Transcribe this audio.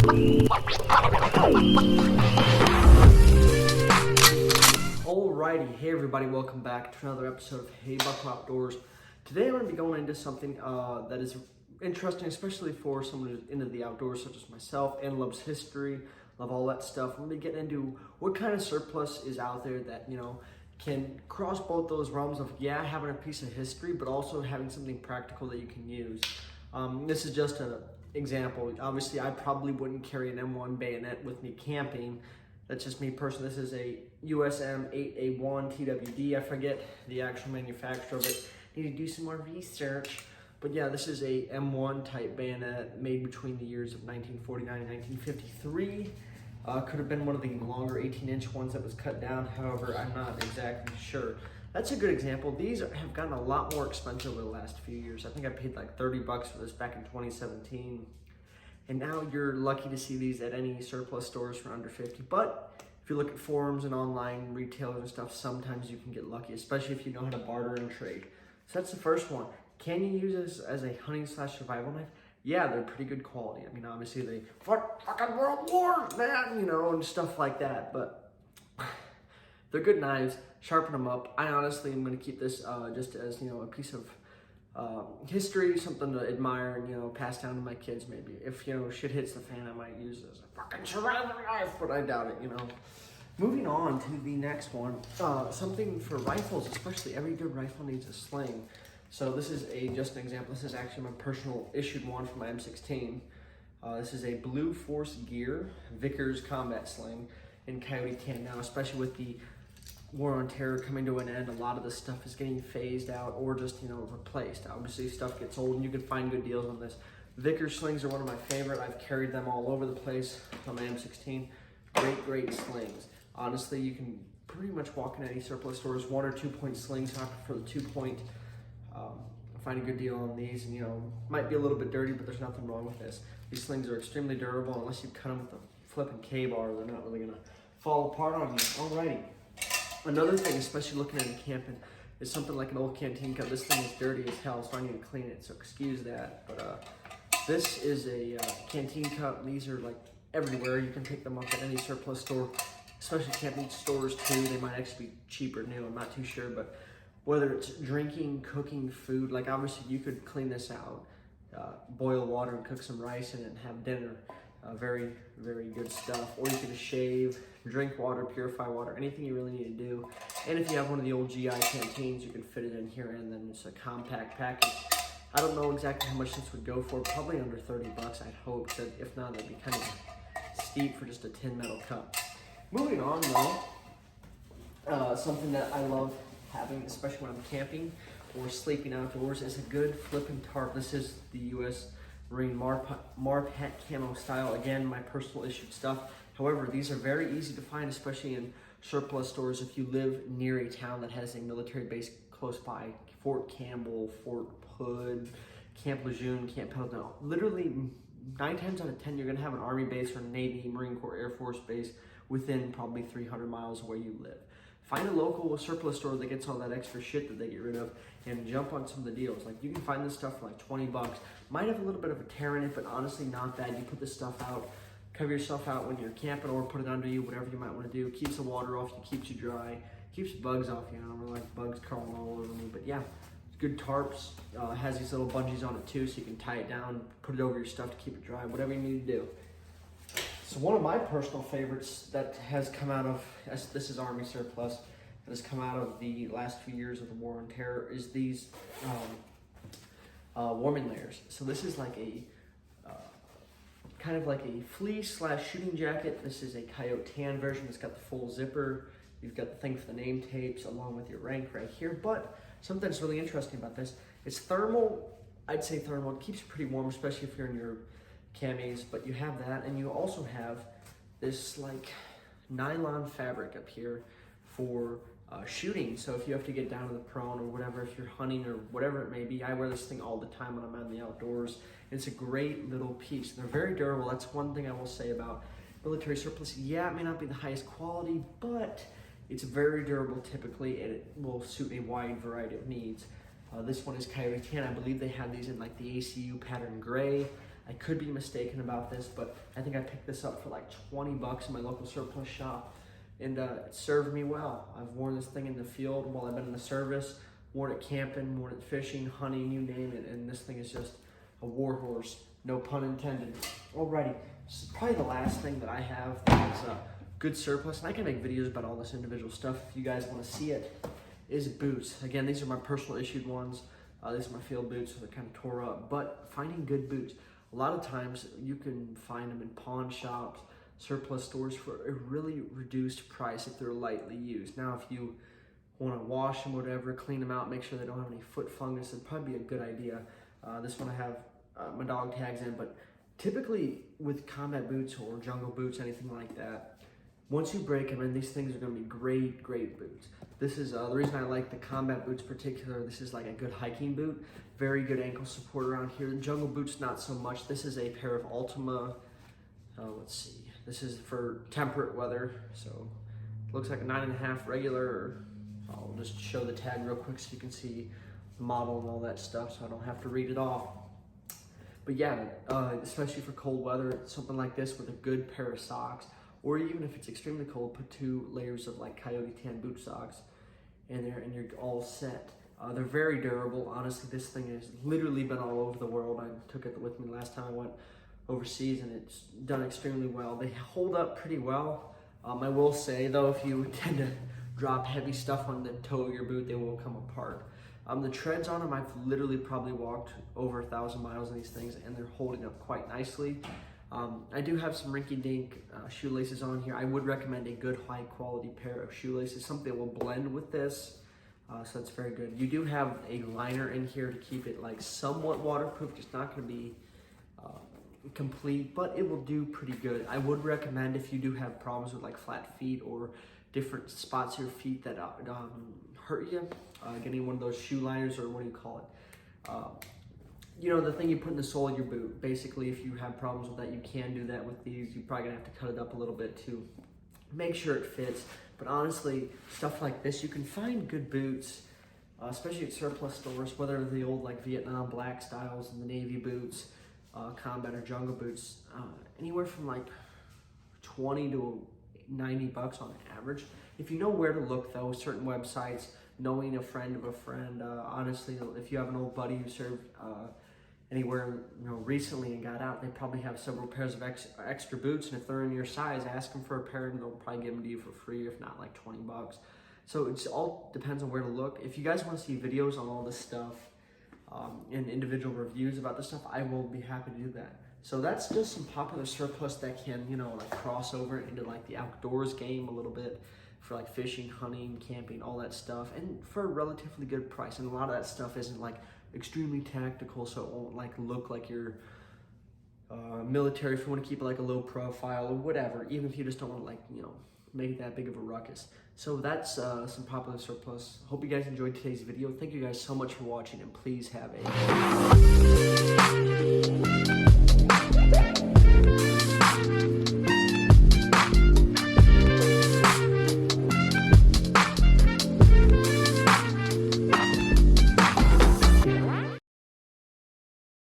Alrighty, hey everybody, welcome back to another episode of Hey Buckle Outdoors. Today I'm going to be going into something that is interesting, especially for someone who's into the outdoors such as myself and loves history, love all that stuff. I'm going to be getting into what kind of surplus is out there that, you know, can cross both those realms of, yeah, having a piece of history, but also having something practical that you can use. This is just an example. Obviously, I probably wouldn't carry an M1 bayonet with me camping. That's just me personally. This is a USM 8A1 TWD. I forget the actual manufacturer, but need to do some more research. But yeah, this is a M1 type bayonet made between the years of 1949 and 1953. Could have been one of the longer 18-inch ones that was cut down. However, I'm not exactly sure. That's a good example. These have gotten a lot more expensive over the last few years. I think I paid like 30 bucks for this back in 2017. And now you're lucky to see these at any surplus stores for under 50. But if you look at forums and online retailers and stuff, sometimes you can get lucky, especially if you know how to barter and trade. So that's the first one. Can you use this as a hunting / survival knife? Yeah, they're pretty good quality. I mean, obviously they fought fucking world wars, man, you know, and stuff like that. But they're good knives. Sharpen them up. I honestly am going to keep this just as, you know, a piece of history, something to admire and, you know, pass down to my kids maybe. If, you know, shit hits the fan, I might use it as a fucking survival knife, but I doubt it, you know. Moving on to the next one, something for rifles, especially every good rifle needs a sling. So this is just an example. This is actually my personal issued one for my M16. This is a Blue Force Gear Vickers combat sling in Coyote tan. Now, especially with the War on Terror coming to an end, a lot of this stuff is getting phased out or just, you know, replaced. Obviously, stuff gets old and you can find good deals on this. Vickers slings are one of my favorite. I've carried them all over the place on my M16. Great slings. Honestly, you can pretty much walk in any surplus stores, 1 or 2 point slings. I prefer the 2 point. Find a good deal on these, and, you know, might be a little bit dirty, but there's nothing wrong with this. These slings are extremely durable. Unless you cut them with a flipping K-bar, they're not really gonna fall apart on you. Alrighty. Another thing, especially looking at camping, is something like an old canteen cup. This thing is dirty as hell, so I need to clean it, so excuse that. But this is a canteen cup. These are like everywhere. You can pick them up at any surplus store, especially camping stores too. They might actually be cheaper new, I'm not too sure, but whether it's drinking, cooking, food, like obviously you could clean this out, boil water and cook some rice in it and have dinner. Very good stuff. Or you could shave, drink water, purify water, anything you really need to do. And if you have one of the old GI canteens, you can fit it in here, and then it's a compact package. I don't know exactly how much this would go for, probably under 30 bucks, I'd hope. That if not, that'd be kind of steep for just a tin metal cup. Moving on though, something that I love having, especially when I'm camping or sleeping outdoors, is a good flipping tarp. This is the U.S. Marine Marpat camo style. Again, my personal issued stuff. However, these are very easy to find, especially in surplus stores if you live near a town that has a military base close by. Fort Campbell, Fort Hood, Camp Lejeune, Camp Pendleton. Literally 9 times out of 10, you're gonna have an Army base or Navy, Marine Corps, Air Force base within probably 300 miles of where you live. Find a local surplus store that gets all that extra shit that they get rid of and jump on some of the deals. Like, you can find this stuff for like 20 bucks. Might have a little bit of a tear in it, but honestly not bad. You put this stuff out, cover yourself out when you're camping, or put it under you, whatever you might want to do. Keeps the water off you, keeps you dry, keeps bugs off you. I don't really like bugs crawling all over me, but yeah, it's good tarps. Has these little bungees on it too, so you can tie it down, put it over your stuff to keep it dry, whatever you need to do. So one of my personal favorites that has come out of, this is Army surplus, that has come out of the last few years of the War on Terror, is these warming layers. So this is like a, kind of like a fleece / shooting jacket. This is a Coyote tan version. It's got the full zipper. You've got the thing for the name tapes along with your rank right here. But something that's really interesting about this, it's thermal. I'd say thermal. It keeps you pretty warm, especially if you're in your camis, but you have that, and you also have this like nylon fabric up here for shooting. So if you have to get down to the prone or whatever, if you're hunting or whatever it may be, I wear this thing all the time when I'm out in the outdoors. It's a great little piece. They're very durable. That's one thing I will say about military surplus. Yeah, it may not be the highest quality, but it's very durable typically, and it will suit a wide variety of needs. This one is Coyote tan. I believe they have these in like the ACU pattern gray. I could be mistaken about this, but I think I picked this up for like 20 bucks in my local surplus shop, and it served me well. I've worn this thing in the field while I've been in the service, worn it camping, worn it fishing, hunting, you name it, and this thing is just a war horse, no pun intended. Alrighty, this is probably the last thing that I have that is good surplus, and I can make videos about all this individual stuff if you guys want to see it, is boots. Again, these are my personal issued ones. These are my field boots, so they're kind of tore up, but finding good boots. A lot of times you can find them in pawn shops, surplus stores for a really reduced price if they're lightly used. Now, if you want to wash them, whatever, clean them out, make sure they don't have any foot fungus, it'd probably be a good idea. This one I have my dog tags in, but typically with combat boots or jungle boots, anything like that, once you break them in, these things are going to be great boots. This is the reason I like the combat boots in particular. This is like a good hiking boot, very good ankle support around here. The jungle boots, not so much. This is a pair of Ultima, let's see, this is for temperate weather, so it looks like a 9.5 regular. I'll just show the tag real quick so you can see the model and all that stuff, so I don't have to read it off. But yeah, especially for cold weather, something like this with a good pair of socks, or even if it's extremely cold, put 2 layers of like coyote tan boot socks in there and you're all set. They're very durable. Honestly, this thing has literally been all over the world. I took it with me last time I went overseas and it's done extremely well. They hold up pretty well. I will say though, if you tend to drop heavy stuff on the toe of your boot, they will come apart. The treads on them, I've literally probably walked over 1,000 miles in these things and they're holding up quite nicely. I do have some rinky-dink shoelaces on here. I would recommend a good high-quality pair of shoelaces, something that will blend with this, so that's very good. You do have a liner in here to keep it like somewhat waterproof. It's not going to be complete, but it will do pretty good. I would recommend if you do have problems with like flat feet or different spots of your feet that hurt you, getting one of those shoe liners, or what do you call it? You know, the thing you put in the sole of your boot. Basically, if you have problems with that, you can do that with these. You're probably gonna have to cut it up a little bit to make sure it fits. But honestly, stuff like this, you can find good boots, especially at surplus stores, whether the old like Vietnam black styles and the navy boots, combat or jungle boots, anywhere from like 20 to 90 bucks on average. If you know where to look though, certain websites, knowing a friend of a friend, honestly, if you have an old buddy who served anywhere recently and got out, they probably have several pairs of extra boots, and if they're in your size, ask them for a pair and they'll probably give them to you for free, if not like 20 bucks. So it all depends on where to look. If you guys want to see videos on all this stuff and individual reviews about this stuff, I will be happy to do that. So that's just some popular surplus that can, like cross over into like the outdoors game a little bit for like fishing, hunting, camping, all that stuff, and for a relatively good price. And a lot of that stuff isn't like extremely tactical, so it won't like look like you're military if you want to keep it like a low profile or whatever, even if you just don't want to like, make that big of a ruckus. So that's some popular surplus. Hope you guys enjoyed today's video. Thank you guys so much for watching, and please have a